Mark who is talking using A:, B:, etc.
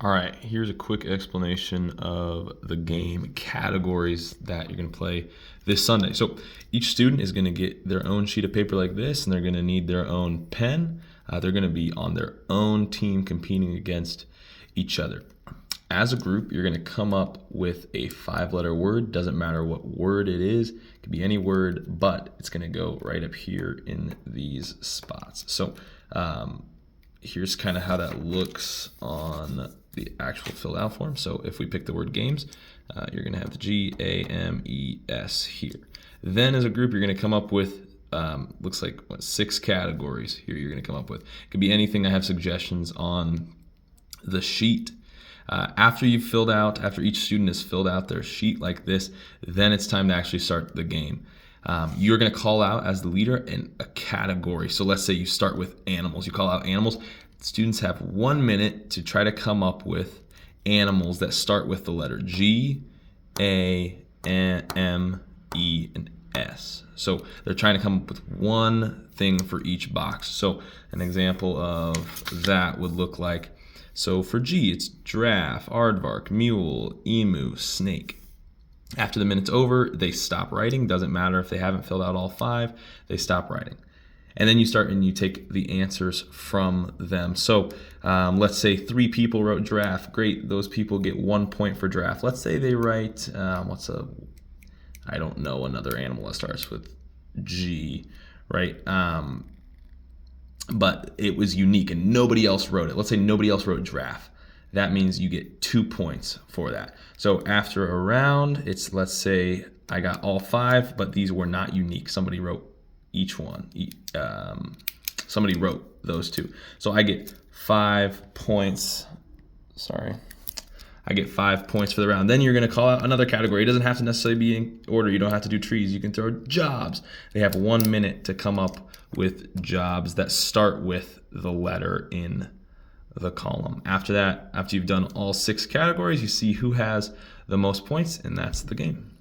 A: All right, here's a quick explanation of the game categories that you're going to play this Sunday. So each student is going to get their own sheet of paper like this, and they're going to need their own pen. They're going to be on their own team competing against each other. As a group, you're going to come up with a 5-letter word. Doesn't matter what word it is. It could be any word, but it's going to go right up here in these spots. So here's kind of how that looks on the actual filled out form. So if we pick the word games, you're going to have the GAMES here. Then as a group, you're going to come up with looks like 6 categories here you're going to come up with. It could be anything. I have suggestions on the sheet. After each student has filled out their sheet like this, then it's time to actually start the game. You're going to call out as the leader in a category. So let's say you start with animals. You call out animals. Students have 1 minute to try to come up with animals that start with the letter G, A, M, E, and S. So they're trying to come up with one thing for each box. So an example of that would look like, so for G, it's giraffe, aardvark, mule, emu, snake. After the minute's over, they stop writing. Doesn't matter if they haven't filled out all 5, they stop writing. And then you start and you take the answers from them. So let's say 3 people wrote giraffe. Great, those people get 1 point for giraffe. Let's say they write, I don't know, another animal that starts with G, right? But it was unique and nobody else wrote it. Let's say nobody else wrote giraffe. That means you get 2 points for that. So after a round, it's, let's say I got all 5, but these were not unique. Somebody wrote each one. Somebody wrote those 2. So I get 5 points. I get 5 points for the round. Then you're going to call out another category. It doesn't have to necessarily be in order. You don't have to do trees. You can throw jobs. They have 1 minute to come up with jobs that start with the letter in the column. After that, after you've done all 6 categories, you see who has the most points, and that's the game.